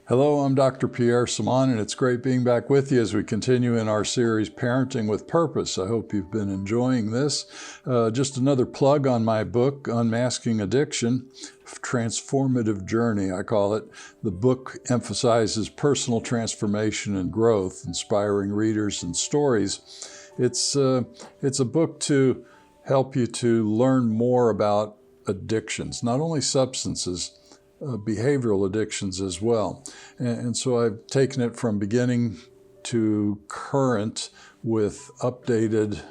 Hello, I'm Dr. Pierre Simon, and it's great being back with you as we continue in our series, Parenting with Purpose. I hope you've been enjoying this. Just another plug on my book, Unmasking Addiction, Transformative Journey, I call it. The book emphasizes personal transformation and growth, inspiring readers and stories. It's a book to help you to learn more about addictions, not only substances, behavioral addictions as well. And so I've taken it from beginning to current with updated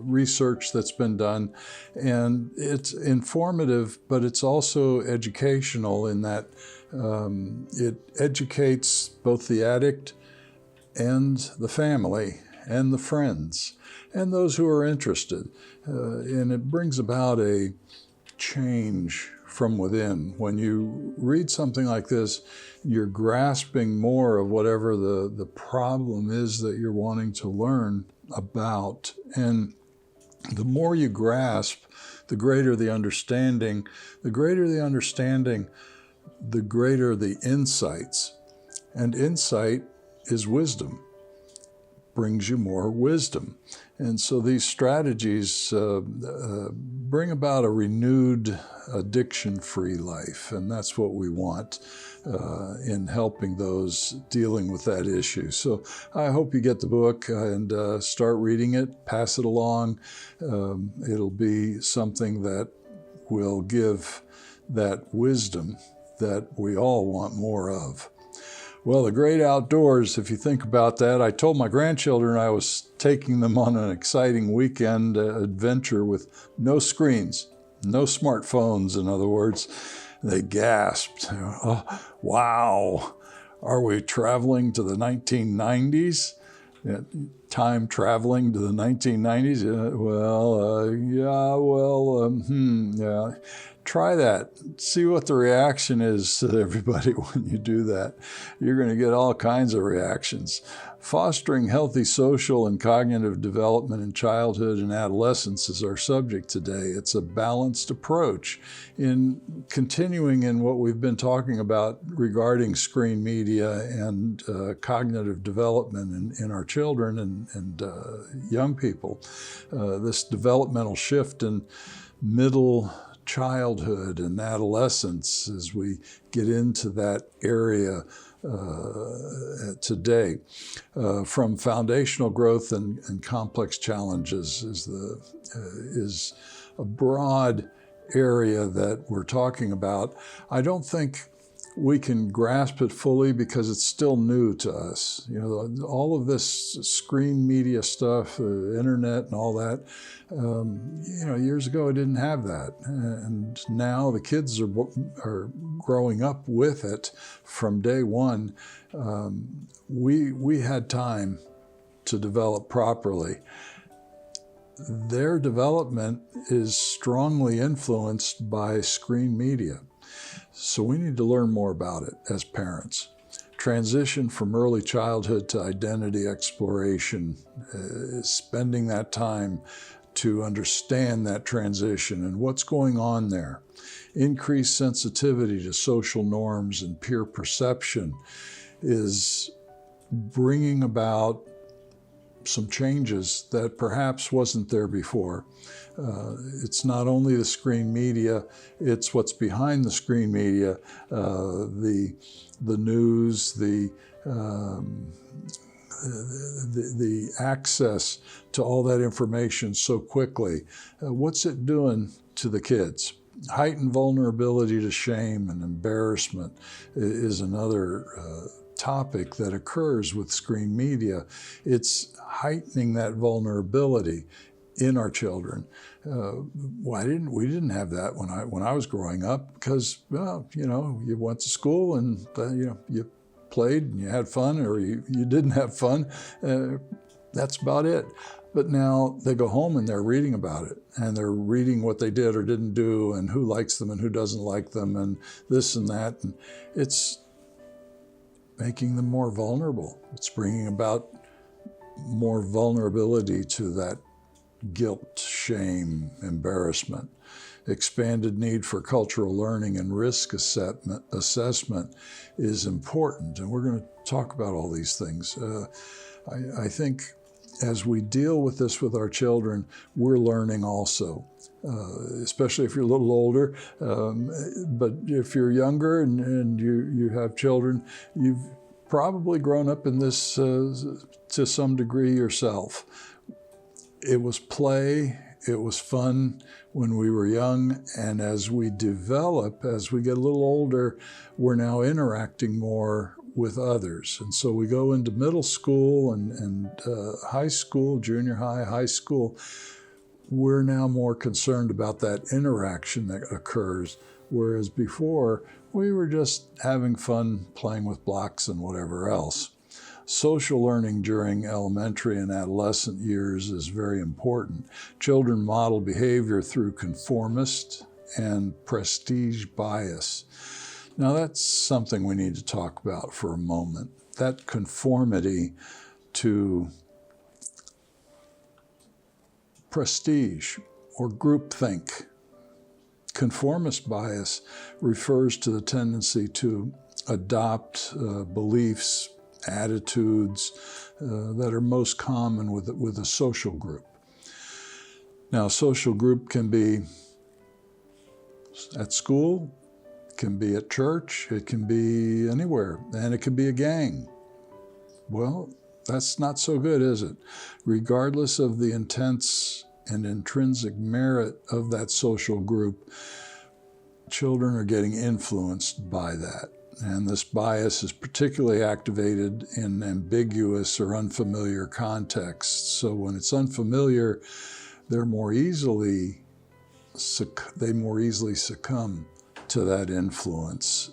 research that's been done. And it's informative, but it's also educational in that it educates both the addict and the family and the friends and those who are interested. And it brings about a change from within. When you read something like this, you're grasping more of whatever the problem is that you're wanting to learn about. And the more you grasp, the greater the understanding. The greater the understanding, the greater the insights. And insight is wisdom, brings you more wisdom. And so these strategies bring about a renewed addiction-free life, and that's what we want in helping those dealing with that issue. So I hope you get the book and start reading it, pass it along. It'll be something that will give that wisdom that we all want more of. Well, the great outdoors, if you think about that, I told my grandchildren I was taking them on an exciting weekend adventure with no screens, no smartphones, in other words. They gasped, "Oh, wow, are we traveling to the 1990s? Time traveling to the 1990s? Yeah. Try that. See what the reaction is to everybody when you do that. You're going to get all kinds of reactions. Fostering healthy social and cognitive development in childhood and adolescence is our subject today. It's a balanced approach in continuing in what we've been talking about regarding screen media and cognitive development in our children and young people. This developmental shift in middle childhood and adolescence as we get into that area today. From foundational growth and complex challenges is a broad area that we're talking about. I don't think we can grasp it fully because it's still new to us. You know, all of this screen media stuff, the internet and all that, years ago I didn't have that. And now the kids are growing up with it from day one. We had time to develop properly. Their development is strongly influenced by screen media. So we need to learn more about it as parents. Transition from early childhood to identity exploration, spending that time to understand that transition and what's going on there. Increased sensitivity to social norms and peer perception is bringing about some changes that perhaps wasn't there before. It's not only the screen media, it's what's behind the screen media, the news, the access to all that information so quickly. What's it doing to the kids? Heightened vulnerability to shame and embarrassment is another topic that occurs with screen media. It's heightening that vulnerability in our children. We didn't have that when I was growing up because, you went to school and you played and you had fun, or you didn't have fun. That's about it. But now they go home and they're reading about it, and they're reading what they did or didn't do, and who likes them and who doesn't like them, and this and that. And it's making them more vulnerable. It's bringing about more vulnerability to that guilt, shame, embarrassment. expanded need for cultural learning and risk assessment is important. And we're going to talk about all these things. I think as we deal with this with our children, we're learning also. Especially if you're a little older, but if you're younger and you have children, you've probably grown up in this to some degree yourself. It was play, it was fun when we were young, and as we develop, as we get a little older, we're now interacting more with others. And so we go into middle school and high school, junior high, high school. We're now more concerned about that interaction that occurs, whereas before we were just having fun playing with blocks and whatever else. Social learning during elementary and adolescent years is very important. Children model behavior through conformist and prestige bias. Now that's something we need to talk about for a moment. That conformity to prestige or groupthink. Conformist bias refers to the tendency to adopt beliefs, attitudes that are most common with a social group. Now, a social group can be at school, it can be at church, it can be anywhere, and it can be a gang. Well, that's not so good, is it? Regardless of the intense and intrinsic merit of that social group, children are getting influenced by that. And this bias is particularly activated in ambiguous or unfamiliar contexts. So when it's unfamiliar, they more easily succumb to that influence.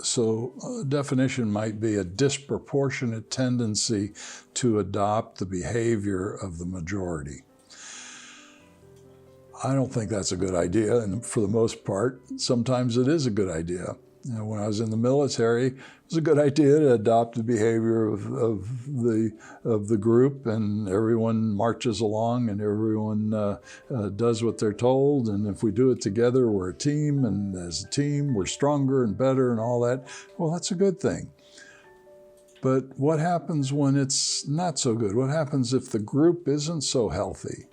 So a definition might be a disproportionate tendency to adopt the behavior of the majority. I don't think that's a good idea, and for the most part, sometimes it is a good idea. You know, when I was in the military, it was a good idea to adopt the behavior of the group, and everyone marches along, and everyone does what they're told. And if we do it together, we're a team, and as a team, we're stronger and better, and all that. Well, that's a good thing. But what happens when it's not so good? What happens if the group isn't so healthy?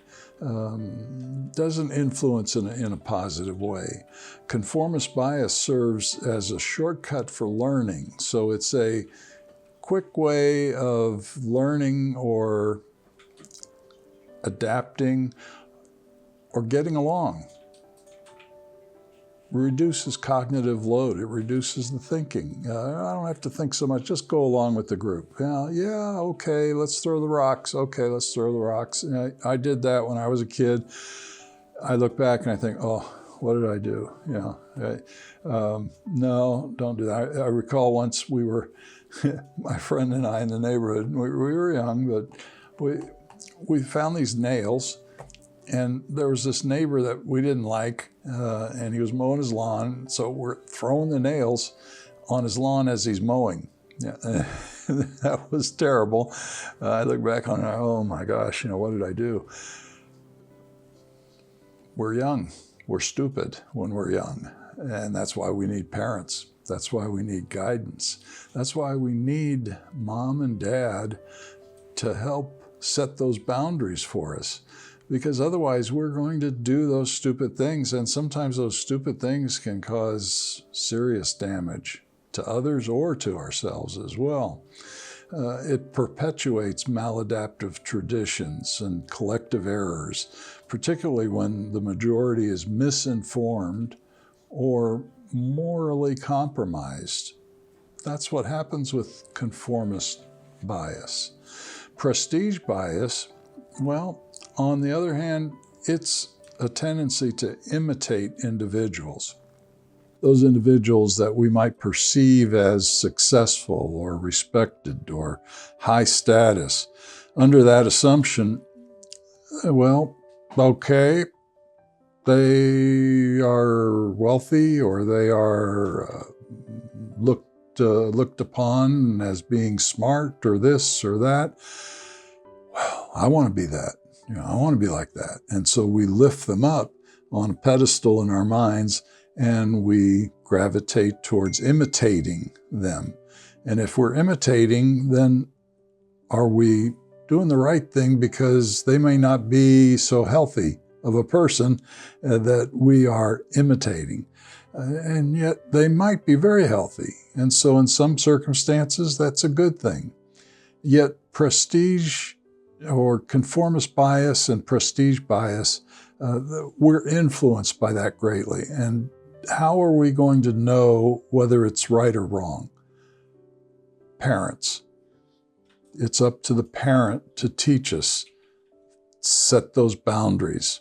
Doesn't influence in a positive way. Conformist bias serves as a shortcut for learning. So it's a quick way of learning or adapting or getting along. Reduces cognitive load. It reduces the thinking. I don't have to think so much. Just go along with the group. Yeah, okay, let's throw the rocks. Okay, let's throw the rocks. I did that when I was a kid. I look back and I think, oh, what did I do? No, don't do that. I recall once we were, my friend and I in the neighborhood, we were young, but we found these nails. And there was this neighbor that we didn't like, and he was mowing his lawn. So we're throwing the nails on his lawn as he's mowing. Yeah, that was terrible. I look back on it, oh my gosh, what did I do? We're young. We're stupid when we're young. And that's why we need parents. That's why we need guidance. That's why we need mom and dad to help set those boundaries for us. Because otherwise we're going to do those stupid things, and sometimes those stupid things can cause serious damage to others or to ourselves as well. It perpetuates maladaptive traditions and collective errors, particularly when the majority is misinformed or morally compromised. That's what happens with conformist bias. Prestige bias, well, on the other hand, it's a tendency to imitate individuals. Those individuals that we might perceive as successful or respected or high status. Under that assumption, well, okay, they are wealthy or they are looked upon as being smart or this or that. Well, I want to be that. I want to be like that. And so we lift them up on a pedestal in our minds, and we gravitate towards imitating them. And if we're imitating, then are we doing the right thing? Because they may not be so healthy of a person that we are imitating. And yet they might be very healthy. And so in some circumstances, that's a good thing. Yet prestige or conformist bias and prestige bias, we're influenced by that greatly. And how are we going to know whether it's right or wrong? Parents. It's up to the parent to teach us, set those boundaries,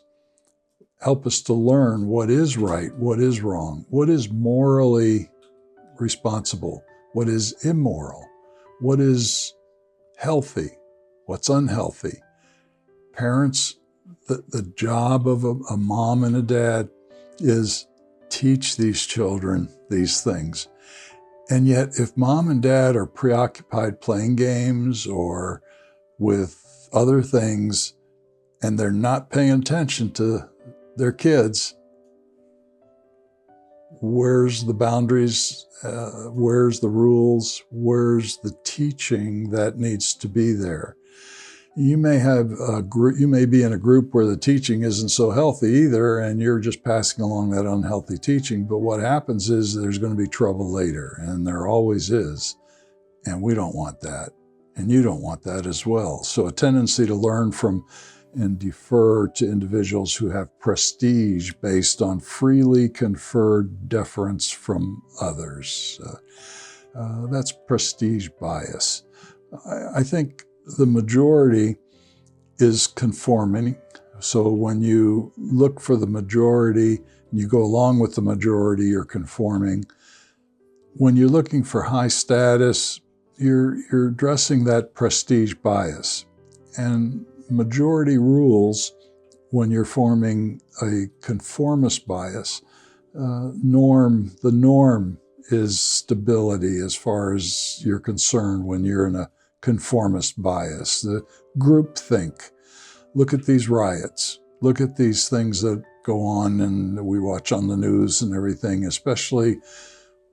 help us to learn what is right, what is wrong, what is morally responsible, what is immoral, what is healthy, what's unhealthy. Parents, the job of a mom and a dad is teach these children these things. And yet, if mom and dad are preoccupied playing games or with other things, and they're not paying attention to their kids, where's the boundaries? Where's the rules? Where's the teaching that needs to be there? You may have a group, you may be in a group where the teaching isn't so healthy either, and you're just passing along that unhealthy teaching. But what happens is there's going to be trouble later, and there always is. And we don't want that. And you don't want that as well. So a tendency to learn from and defer to individuals who have prestige based on freely conferred deference from others. That's prestige bias. I think the majority is conforming. So when you look for the majority, you go along with the majority, you're conforming. When you're looking for high status, you're addressing that prestige bias. And majority rules, when you're forming a conformist bias, the norm is stability as far as you're concerned when you're in a conformist bias. The groupthink. Look at these riots. Look at these things that go on and we watch on the news and everything, especially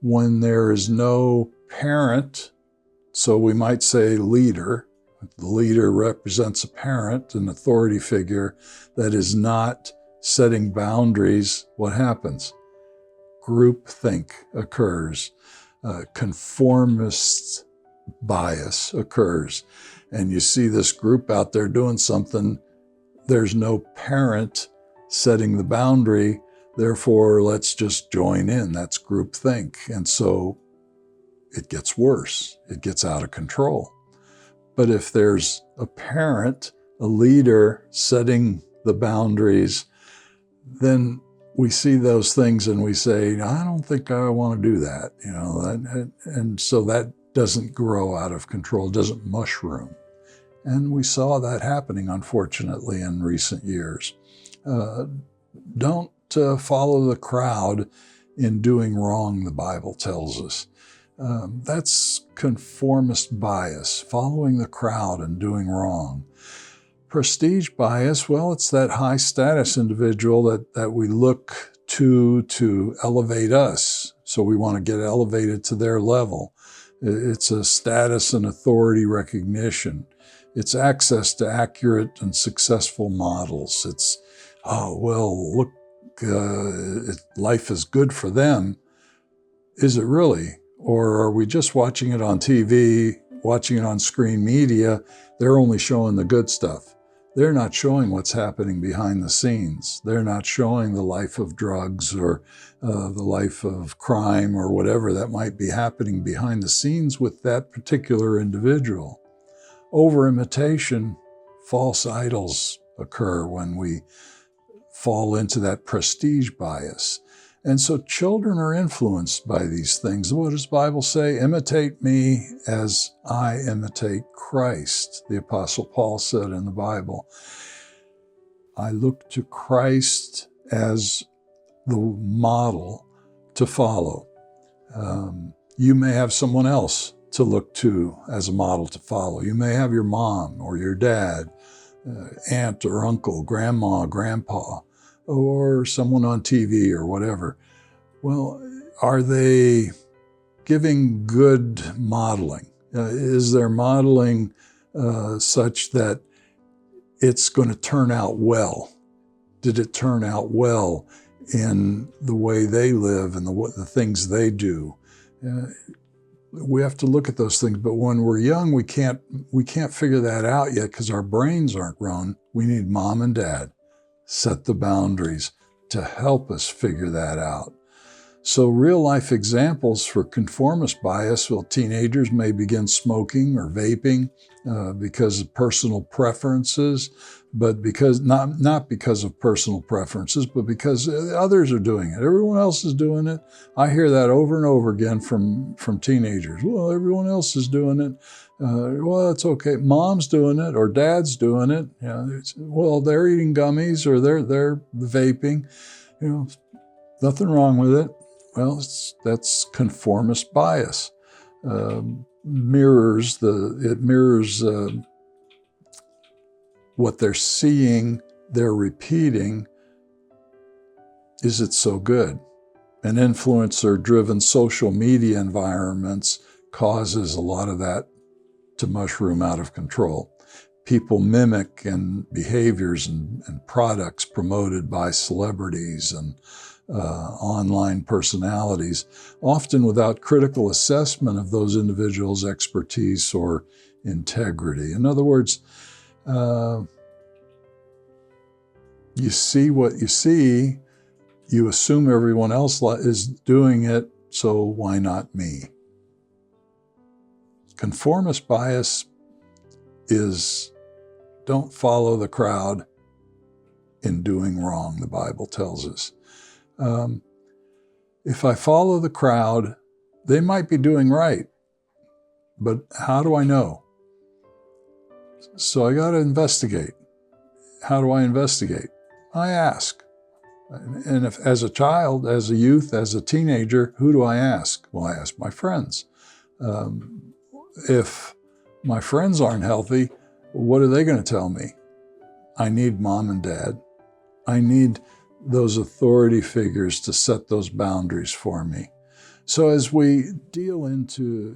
when there is no parent. So we might say leader. The leader represents a parent, an authority figure that is not setting boundaries. What happens? Groupthink occurs. Conformist bias occurs. And you see this group out there doing something. There's no parent setting the boundary. Therefore, let's just join in. That's groupthink. And so it gets worse. It gets out of control. But if there's a parent, a leader setting the boundaries, then we see those things and we say, I don't think I want to do that. And so that doesn't grow out of control, doesn't mushroom. And we saw that happening, unfortunately, in recent years. Don't follow the crowd in doing wrong, the Bible tells us. That's conformist bias, following the crowd and doing wrong. Prestige bias, well, it's that high status individual that we look to elevate us. So we want to get elevated to their level. It's a status and authority recognition. It's access to accurate and successful models. It's, look, life is good for them. Is it really? Or are we just watching it on TV, watching it on screen media? They're only showing the good stuff. They're not showing what's happening behind the scenes. They're not showing the life of drugs or the life of crime or whatever that might be happening behind the scenes with that particular individual. Over-imitation, false idols occur when we fall into that prestige bias. And so children are influenced by these things. What does the Bible say? Imitate me as I imitate Christ, the Apostle Paul said in the Bible. I look to Christ as the model to follow. You may have someone else to look to as a model to follow. You may have your mom or your dad, aunt or uncle, grandma, grandpa. or someone on TV or whatever. Well, are they giving good modeling? Is their modeling such that it's going to turn out well? Did it turn out well in the way they live and the things they do? We have to look at those things, but when we're young, we can't figure that out yet because our brains aren't grown. We need mom and dad set the boundaries to help us figure that out. So real life examples for conformist bias, well, teenagers may begin smoking or vaping because of personal preferences, but not because of personal preferences, but because others are doing it. Everyone else is doing it. I hear that over and over again from teenagers. Well, everyone else is doing it. Well, it's okay. Mom's doing it or dad's doing it. Well, they're eating gummies or they're vaping. Nothing wrong with it. Well, that's conformist bias. It mirrors what they're seeing, they're repeating. Is it so good? An influencer-driven social media environments causes a lot of that to mushroom out of control. People mimic behaviors and products promoted by celebrities and online personalities, often without critical assessment of those individuals' expertise or integrity. In other words, you see what you see, you assume everyone else is doing it, so why not me? Conformist bias is don't follow the crowd in doing wrong, the Bible tells us. If I follow the crowd, they might be doing right, but how do I know? So I got to investigate. How do I investigate? I ask. And if, as a child, as a youth, as a teenager, who do I ask? Well, I ask my friends. If my friends aren't healthy, what are they going to tell me? I need mom and dad. I need those authority figures to set those boundaries for me. So as we deal into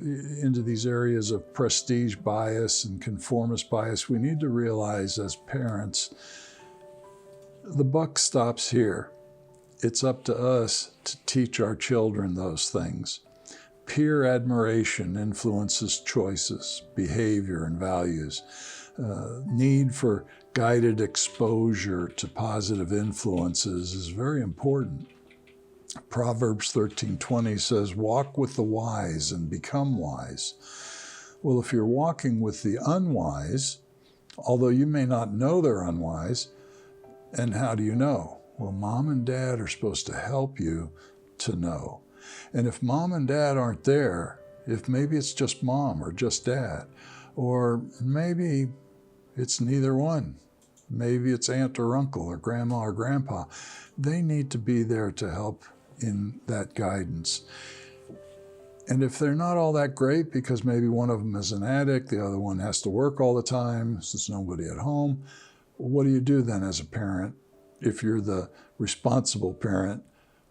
these areas of prestige bias and conformist bias, we need to realize as parents, the buck stops here. It's up to us to teach our children those things. Peer admiration influences choices, behavior, and values. Need for guided exposure to positive influences is very important. Proverbs 13:20 says, "Walk with the wise and become wise." Well, if you're walking with the unwise, although you may not know they're unwise, and how do you know? Well, mom and dad are supposed to help you to know. And if mom and dad aren't there, if maybe it's just mom or just dad, or maybe it's neither one, maybe it's aunt or uncle or grandma or grandpa, they need to be there to help in that guidance. And if they're not all that great because maybe one of them is an addict, the other one has to work all the time, there's nobody at home, well, what do you do then as a parent? If you're the responsible parent,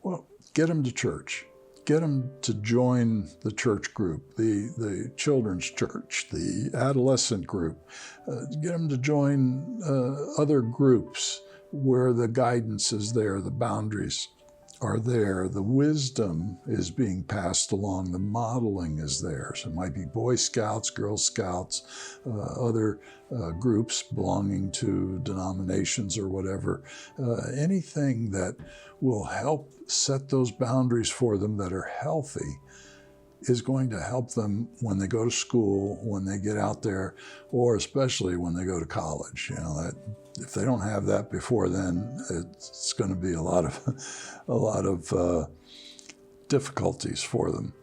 well, get them to church. Get them to join the church group, the children's church, the adolescent group. Get them to join other groups where the guidance is there, the boundaries are there, the wisdom is being passed along, the modeling is there. So it might be Boy Scouts, Girl Scouts, other groups belonging to denominations or whatever. Anything that will help set those boundaries for them that are healthy is going to help them when they go to school, when they get out there, or especially when they go to college. That if they don't have that before then, it's going to be a lot of difficulties for them.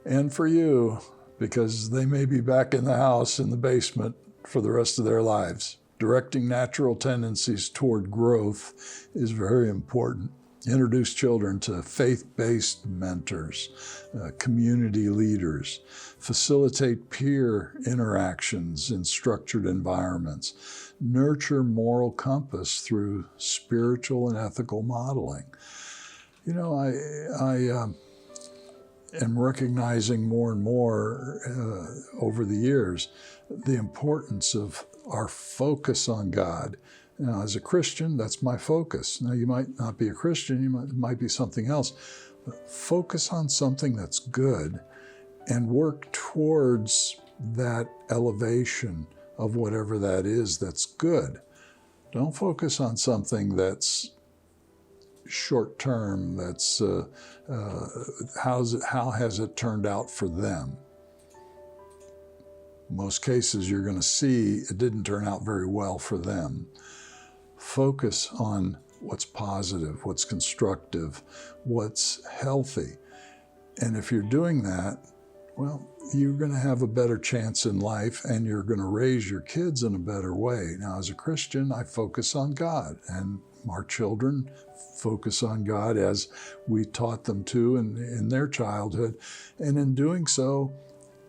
And for you, because they may be back in the house in the basement for the rest of their lives. Directing natural tendencies toward growth is very important. Introduce children to faith-based mentors, community leaders. Facilitate peer interactions in structured environments. Nurture moral compass through spiritual and ethical modeling. You know, I am recognizing more and more over the years the importance of our focus on God. Now, as a Christian, that's my focus. Now, you might not be a Christian, it might be something else, but focus on something that's good and work towards that elevation of whatever that is that's good. Don't focus on something that's short term, that's how has it turned out for them. Most cases you're going to see it didn't turn out very well for them. Focus on what's positive, what's constructive, what's healthy. And if you're doing that, well, you're going to have a better chance in life and you're going to raise your kids in a better way. Now, as a Christian, I focus on God, and our children focus on God as we taught them to in their childhood. And in doing so,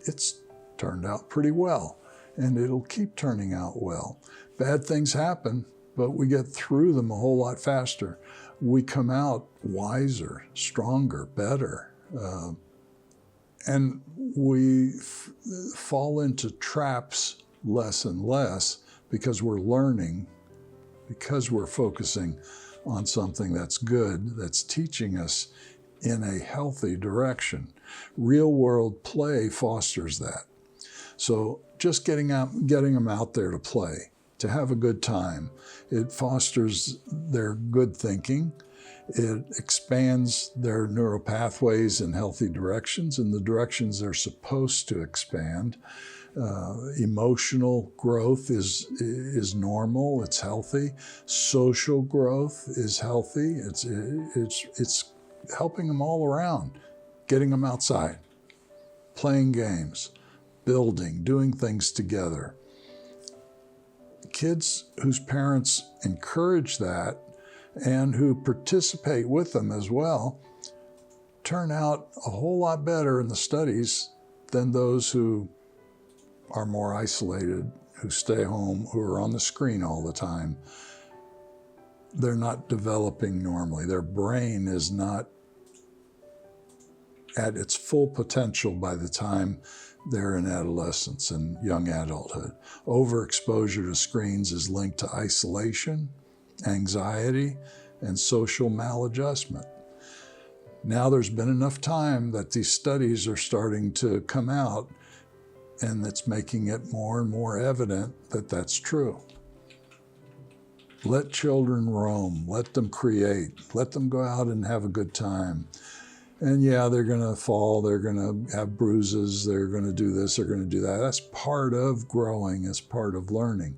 it's turned out pretty well, and it'll keep turning out well. Bad things happen, but we get through them a whole lot faster. We come out wiser, stronger, better. And we fall into traps less and less because we're learning, because we're focusing on something that's good, that's teaching us in a healthy direction. Real world play fosters that. So just getting them out there to play, to have a good time. It fosters their good thinking. It expands their neural pathways in healthy directions, in the directions they're supposed to expand. Emotional growth is normal, it's healthy. Social growth is healthy. It's helping them all around, getting them outside, playing games, building, doing things together. Kids whose parents encourage that and who participate with them as well turn out a whole lot better in the studies than those who are more isolated, who stay home, who are on the screen all the time. They're not developing normally. Their brain is not at its full potential by the time they're in adolescence and young adulthood. Overexposure to screens is linked to isolation, anxiety, and social maladjustment. Now there's been enough time that these studies are starting to come out, and it's making it more and more evident that that's true. Let children roam, let them create, let them go out and have a good time. And yeah, they're going to fall, they're going to have bruises, they're going to do this, they're going to do that. That's part of growing, it's part of learning.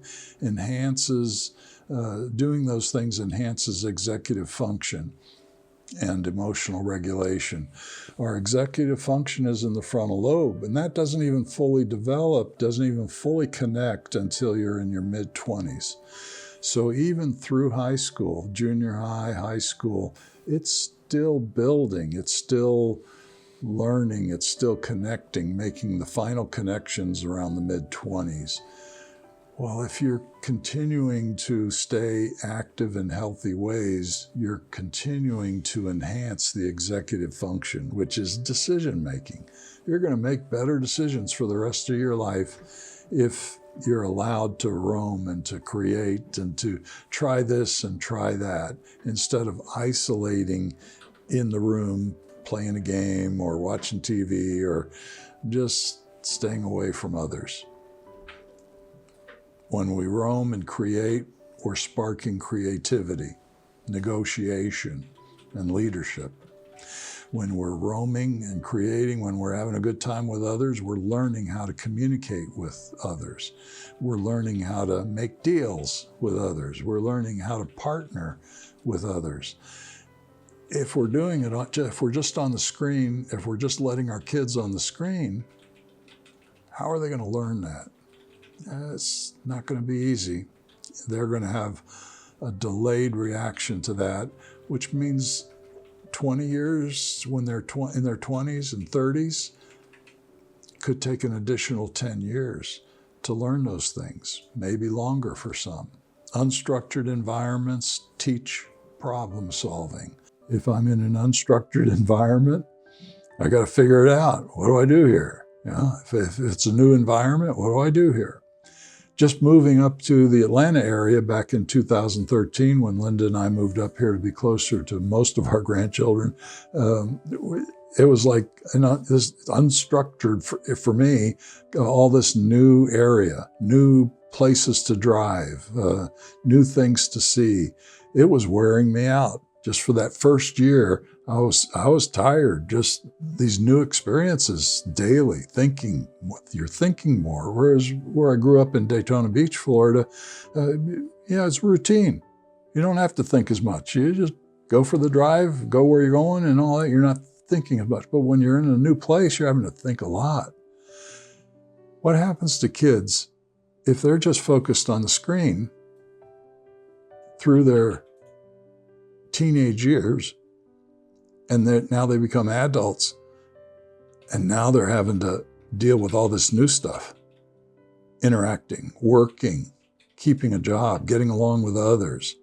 Doing those things enhances executive function and emotional regulation. Our executive function is in the frontal lobe, and that doesn't even fully develop, doesn't even fully connect until you're in your mid-20s. So even through high school, junior high, high school, it's still building, it's still learning, it's still connecting, making the final connections around the mid-20s. Well, if you're continuing to stay active in healthy ways, you're continuing to enhance the executive function, which is decision making. You're going to make better decisions for the rest of your life if you're allowed to roam and to create and to try this and try that, instead of isolating in the room, playing a game or watching TV or just staying away from others. When we roam and create, we're sparking creativity, negotiation, and leadership. When we're roaming and creating, when we're having a good time with others, we're learning how to communicate with others. We're learning how to make deals with others. We're learning how to partner with others. If we're doing it, if we're just on the screen, if we're just letting our kids on the screen, how are they going to learn that? It's not going to be easy. They're going to have a delayed reaction to that, which means 20 years when they're in their 20s and 30s. Could take an additional 10 years to learn those things, maybe longer for some. Unstructured environments teach problem solving. If I'm in an unstructured environment, I got to figure it out. What do I do here? If it's a new environment, what do I do here? Just moving up to the Atlanta area back in 2013, when Linda and I moved up here to be closer to most of our grandchildren, it was like this unstructured for me, all this new area, new places to drive, new things to see. It was wearing me out. Just for that first year, I was tired. Just these new experiences daily, you're thinking more. Whereas where I grew up in Daytona Beach, Florida, it's routine. You don't have to think as much. You just go for the drive, go where you're going and all that. You're not thinking as much. But when you're in a new place, you're having to think a lot. What happens to kids if they're just focused on the screen through their teenage years, and now they become adults, and now they're having to deal with all this new stuff, interacting, working, keeping a job, getting along with others.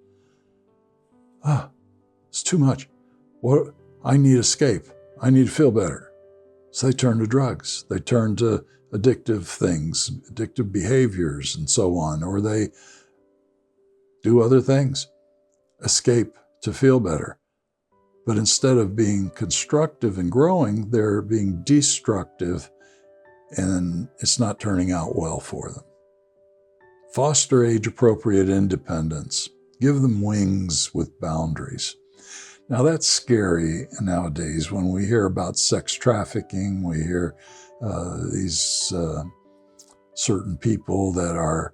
It's too much. I need escape. I need to feel better. So they turn to drugs. They turn to addictive things, addictive behaviors, and so on, or they do other things, escape to feel better. But instead of being constructive and growing, they're being destructive, and it's not turning out well for them. Foster age-appropriate independence. Give them wings with boundaries. Now that's scary nowadays when we hear about sex trafficking, we hear these certain people that are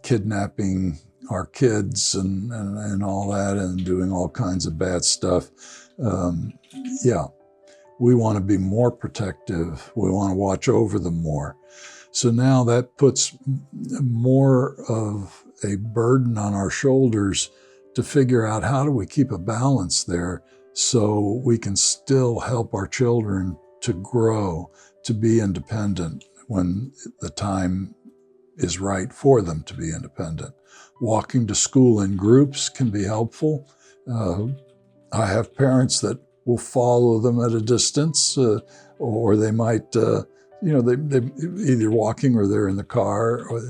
kidnapping our kids and all that and doing all kinds of bad stuff. We want to be more protective. We want to watch over them more. So now that puts more of a burden on our shoulders to figure out how do we keep a balance there so we can still help our children to grow, to be independent when the time is right for them to be independent. Walking to school in groups can be helpful. I have parents that will follow them at a distance, or they might, they either walking or they're in the car. Or,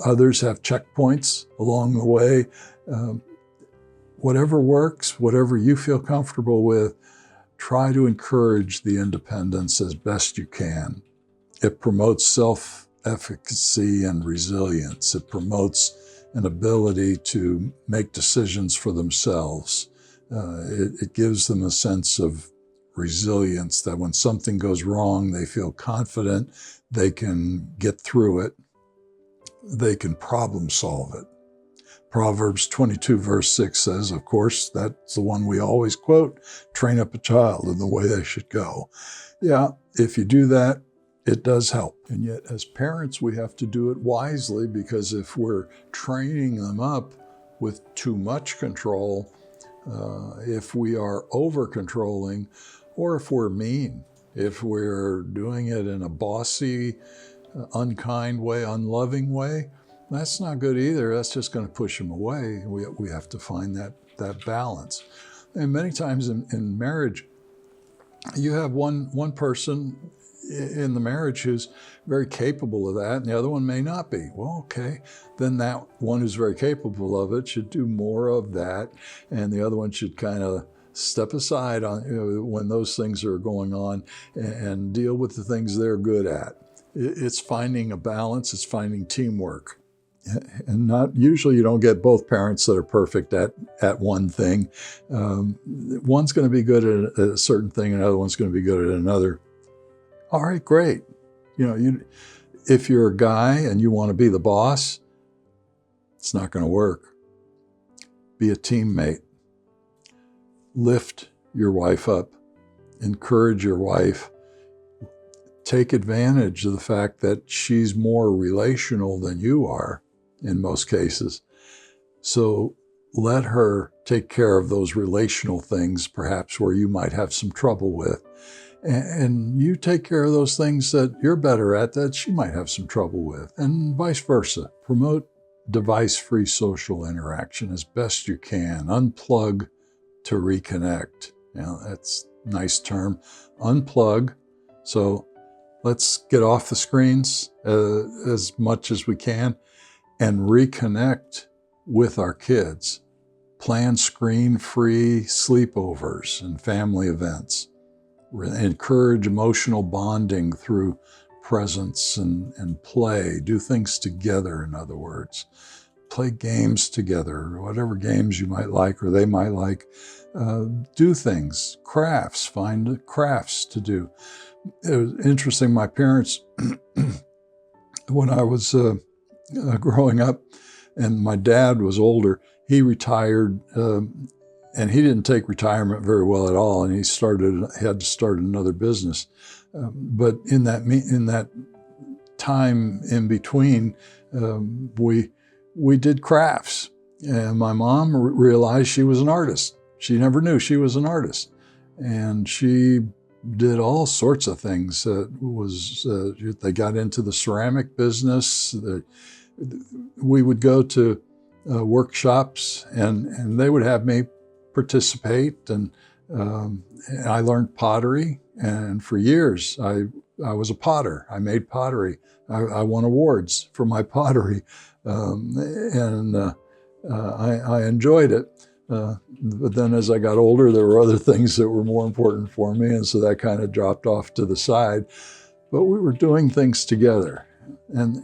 others have checkpoints along the way. Whatever works, whatever you feel comfortable with, try to encourage the independence as best you can. It promotes self-efficacy and resilience. It promotes an ability to make decisions for themselves. It gives them a sense of resilience that when something goes wrong, they feel confident, they can get through it, they can problem solve it. Proverbs 22 verse 6 says, of course, that's the one we always quote, train up a child in the way they should go. Yeah, if you do that, it does help. And yet as parents, we have to do it wisely, because if we're training them up with too much control, if we are over-controlling, or if we're mean, if we're doing it in a bossy, unkind way, unloving way, that's not good either. That's just going to push them away. We have to find that balance. And many times in marriage, you have one person in the marriage who's very capable of that, and the other one may not be. Well, okay, then that one who's very capable of it should do more of that, and the other one should kind of step aside on when those things are going on and deal with the things they're good at. It's finding a balance. It's finding teamwork. And not usually you don't get both parents that are perfect at one thing. One's going to be good at a certain thing, and another one's going to be good at another. All right, great. If you're a guy and you want to be the boss, it's not going to work. Be a teammate. Lift your wife up. Encourage your wife. Take advantage of the fact that she's more relational than you are in most cases. So let her take care of those relational things, perhaps where you might have some trouble with. And you take care of those things that you're better at that she might have some trouble with, and vice versa. Promote device-free social interaction as best you can. Unplug to reconnect. That's a nice term. Unplug. So let's get off the screens as much as we can and reconnect with our kids. Plan screen-free sleepovers and family events. Encourage emotional bonding through presence and play. Do things together, in other words. Play games together, whatever games you might like or they might like. Do things, crafts, find crafts to do. It was interesting, my parents, when I was growing up and my dad was older, he retired and he didn't take retirement very well at all, and he had to start another business. But in that time in between, we did crafts, and my mom realized she was an artist. She never knew she was an artist, and she did all sorts of things. They got into the ceramic business. We would go to workshops, and they would have me participate, and I learned pottery, and for years I was a potter. I made pottery. I won awards for my pottery, and I enjoyed it. But then as I got older, there were other things that were more important for me, and so that kind of dropped off to the side. But we were doing things together, and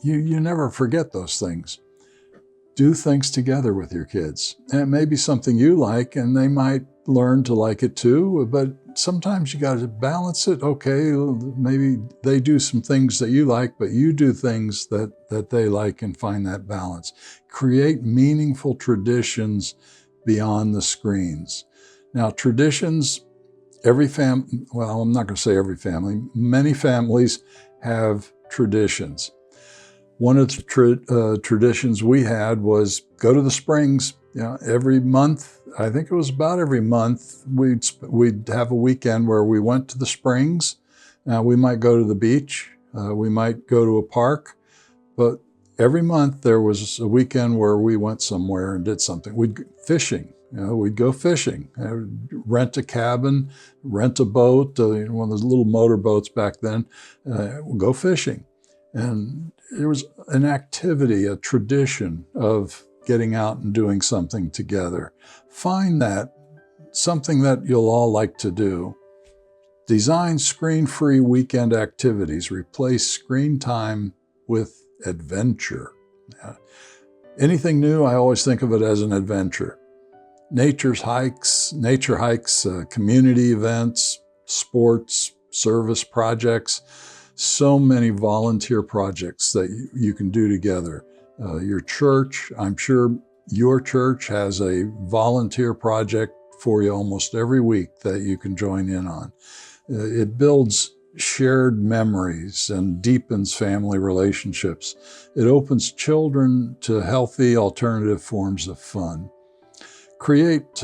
you never forget those things. Do things together with your kids. And it may be something you like, and they might learn to like it too, but sometimes you got to balance it. Okay, maybe they do some things that you like, but you do things that they like, and find that balance. Create meaningful traditions beyond the screens. Now, traditions, well, I'm not going to say every family, many families have traditions. One of the traditions we had was go to the springs. Every month, I think it was about every month, we'd have a weekend where we went to the springs. Now, we might go to the beach, we might go to a park, but every month there was a weekend where we went somewhere and did something. We'd go fishing. We'd go fishing, rent a cabin, rent a boat, one of those little motor boats back then, go fishing. And there was an activity, a tradition of getting out and doing something together. Find that, something that you'll all like to do. Design screen-free weekend activities. Replace screen time with adventure. Anything new, I always think of it as an adventure. Nature hikes, community events, sports, service projects. So many volunteer projects that you can do together. Your church, I'm sure your church has a volunteer project for you almost every week that you can join in on. It builds shared memories and deepens family relationships. It opens children to healthy alternative forms of fun. Create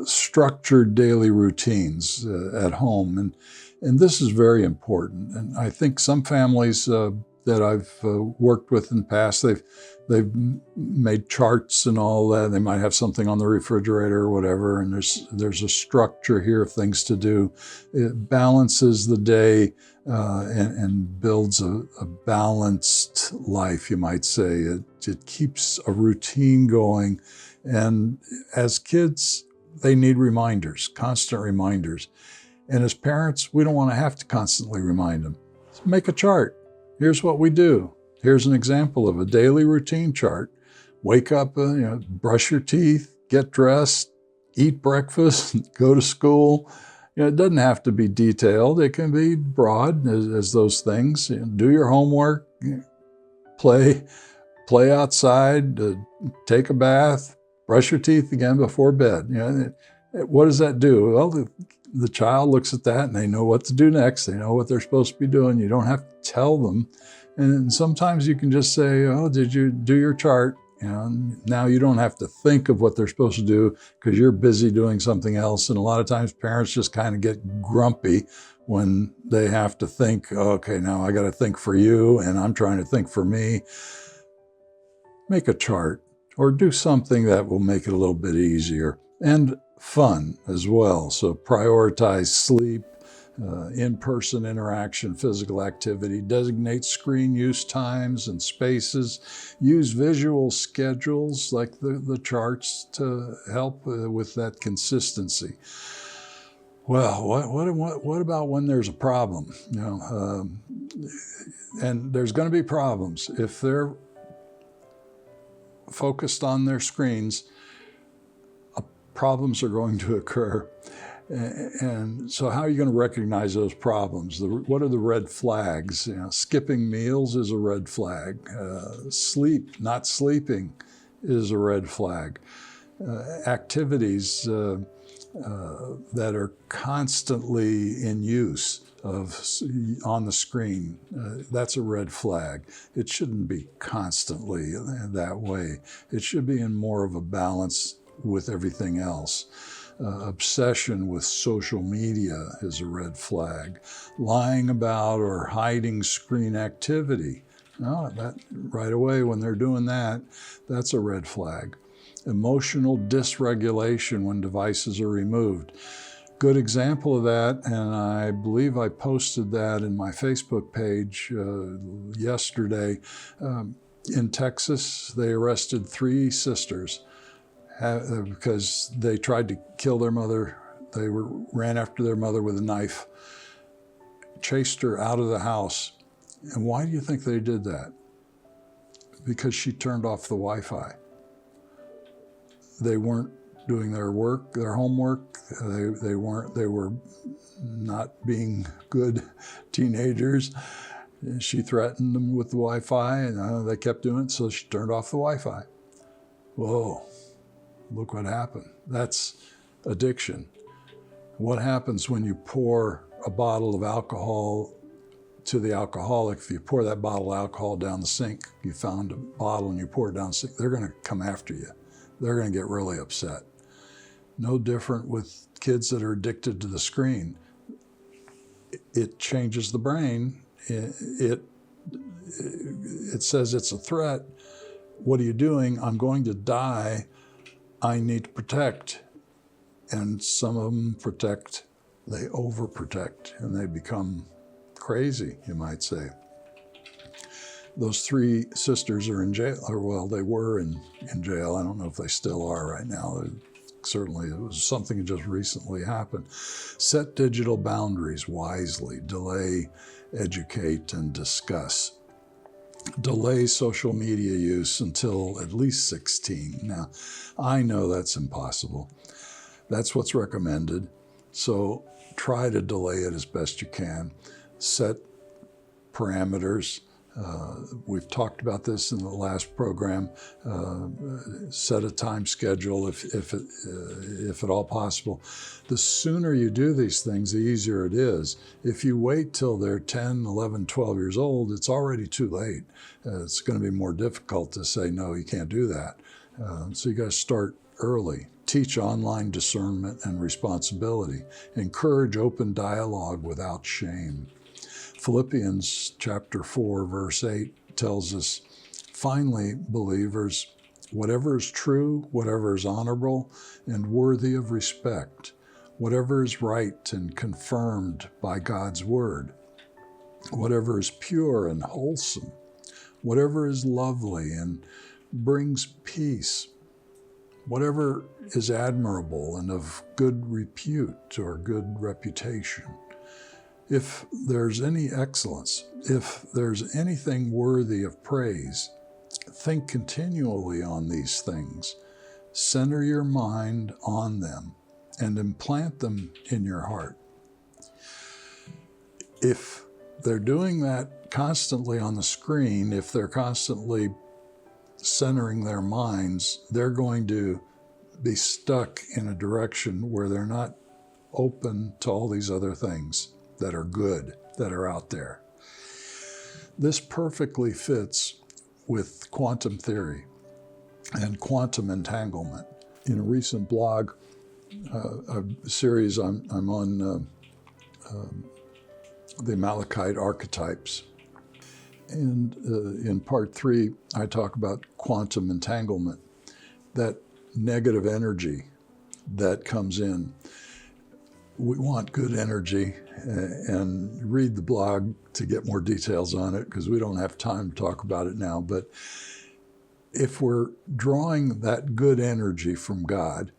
structured daily routines at home. And this is very important. And I think some families that I've worked with in the past, they've made charts and all that. They might have something on the refrigerator or whatever, and there's a structure here of things to do. It balances the day and builds a balanced life, you might say. It keeps a routine going. And as kids, they need reminders, constant reminders. And as parents, we don't want to have to constantly remind them. So make a chart. Here's what we do. Here's an example of a daily routine chart. Wake up, brush your teeth, get dressed, eat breakfast, go to school. It doesn't have to be detailed. It can be broad as those things. Do your homework, play outside, take a bath, brush your teeth again before bed. What does that do? Well, the child looks at that and they know what to do next. They know what they're supposed to be doing. You don't have to tell them. And sometimes you can just say, oh, did you do your chart? Now you don't have to think of what they're supposed to do because you're busy doing something else. And a lot of times parents just kind of get grumpy when they have to think, okay, now I got to think for you and I'm trying to think for me. Make a chart or do something that will make it a little bit easier and fun as well. So prioritize sleep, in-person interaction, physical activity, designate screen use times and spaces, use visual schedules like the charts to help with that consistency. Well, what about when there's a problem? And there's going to be problems. If they're focused on their screens, problems are going to occur. And so how are you going to recognize those problems? What are the red flags? Skipping meals is a red flag. Not sleeping is a red flag. Activities that are constantly in use on the screen, that's a red flag. It shouldn't be constantly that way. It should be in more of a balance with everything else. Obsession with social media is a red flag. Lying about or hiding screen activity. That right away when they're doing that, that's a red flag. Emotional dysregulation when devices are removed. Good example of that, and I believe I posted that in my Facebook page yesterday. In Texas, they arrested 3 sisters because they tried to kill their mother. They ran after their mother with a knife, chased her out of the house. And why do you think they did that? Because she turned off the Wi-Fi. They weren't doing their work, their homework. They were not being good teenagers. She threatened them with the Wi-Fi, and they kept doing it, so she turned off the Wi-Fi. Whoa. Look what happened. That's addiction. What happens when you pour a bottle of alcohol to the alcoholic? If you pour that bottle of alcohol down the sink, you found a bottle and you pour it down the sink, they're going to come after you. They're going to get really upset. No different with kids that are addicted to the screen. It changes the brain. It says it's a threat. What are you doing? I'm going to die. I need to protect. And some of them protect, they overprotect, and they become crazy, you might say. Those 3 sisters are in jail, or well, they were in jail. I don't know if they still are right now. Certainly, it was something that just recently happened. Set digital boundaries wisely. Delay, educate, and discuss. Delay social media use until at least 16. Now, I know that's impossible. That's what's recommended. So try to delay it as best you can. Set parameters. We've talked about this in the last program. Set a time schedule if at all possible. The sooner you do these things, the easier it is. If you wait till they're 10, 11, 12 years old, it's already too late. It's going to be more difficult to say, no, you can't do that. So you got to start early. Teach online discernment and responsibility. Encourage open dialogue without shame. Philippians chapter 4, verse 8 tells us, finally, believers, whatever is true, whatever is honorable and worthy of respect, whatever is right and confirmed by God's word, whatever is pure and wholesome, whatever is lovely and brings peace, whatever is admirable and of good repute or good reputation. If there's any excellence, if there's anything worthy of praise, think continually on these things. Center your mind on them and implant them in your heart. If they're doing that constantly on the screen, if they're constantly centering their minds, they're going to be stuck in a direction where they're not open to all these other things that are good, that are out there. This perfectly fits with quantum theory. and quantum entanglement. In a recent blog, a series I'm on the Amalekite archetypes. And in part 3, I talk about quantum entanglement, that negative energy that comes in. We want good energy, and read the blog to get more details on it, because we don't have time to talk about it now. But if we're drawing that good energy from God,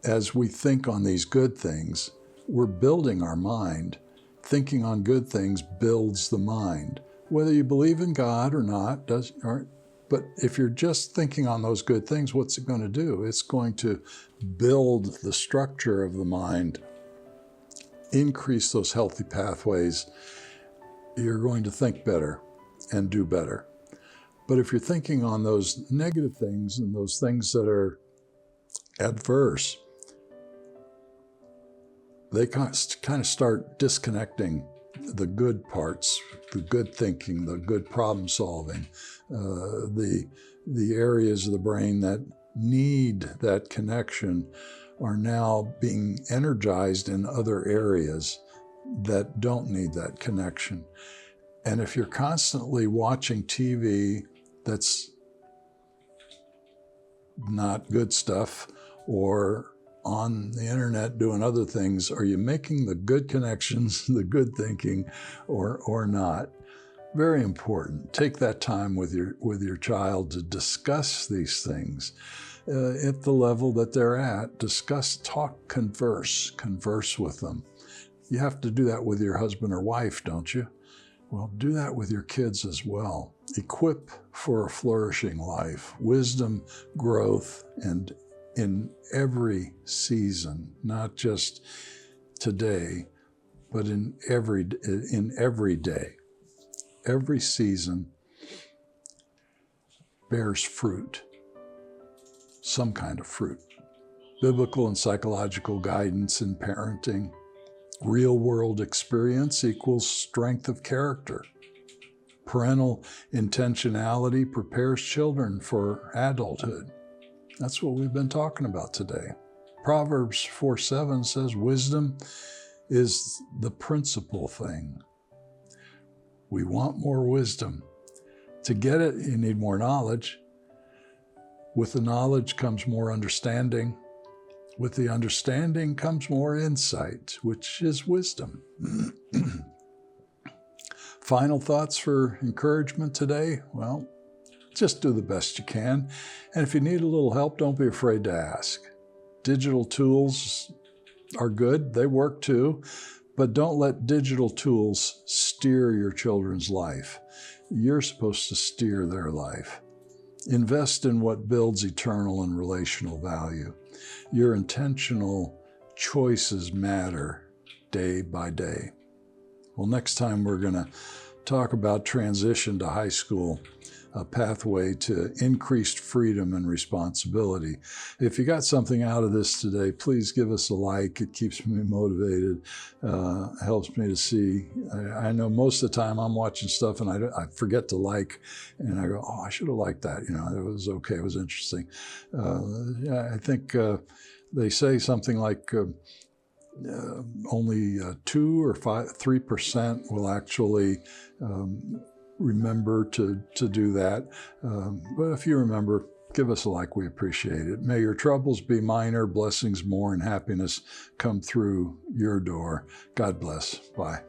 as we think on these good things, we're building our mind. Thinking on good things builds the mind. Whether you believe in God or not, but if you're just thinking on those good things, what's it going to do? It's going to build the structure of the mind, increase those healthy pathways. You're going to think better and do better. But if you're thinking on those negative things and those things that are adverse, they kind of start disconnecting the good parts, the good thinking, the good problem solving, the areas of the brain that need that connection are now being energized in other areas that don't need that connection. And if you're constantly watching TV that's not good stuff, or on the internet doing other things, are you making the good connections, the good thinking, or not? Very important. Take that time with your child to discuss these things at the level that they're at. Discuss, talk, converse with them. You have to do that with your husband or wife, don't you? Well, do that with your kids as well. Equip for a flourishing life, wisdom, growth, and in every season, not just today, but in every day. Every season bears fruit, some kind of fruit. Biblical and psychological guidance in parenting. Real world experience equals strength of character. Parental intentionality prepares children for adulthood. That's what we've been talking about today. Proverbs 4:7 says, wisdom is the principal thing. We want more wisdom. To get it, you need more knowledge. With the knowledge comes more understanding. With the understanding comes more insight, which is wisdom. Final thoughts for encouragement today? Well, just do the best you can. And if you need a little help, don't be afraid to ask. Digital tools are good. They work too. But don't let digital tools steer your children's life. You're supposed to steer their life. Invest in what builds eternal and relational value. Your intentional choices matter day by day. Well, next time we're going to talk about transition to high school, a pathway to increased freedom and responsibility. If you got something out of this today, please give us a like. It keeps me motivated, helps me to see. I know most of the time I'm watching stuff and I forget to like, and I go, oh, I should have liked that. It was okay, it was interesting. I think they say something like only 2 or 3% will actually remember to do that. But if you remember, give us a like. We appreciate it. May your troubles be minor, blessings more, and happiness come through your door. God bless. Bye.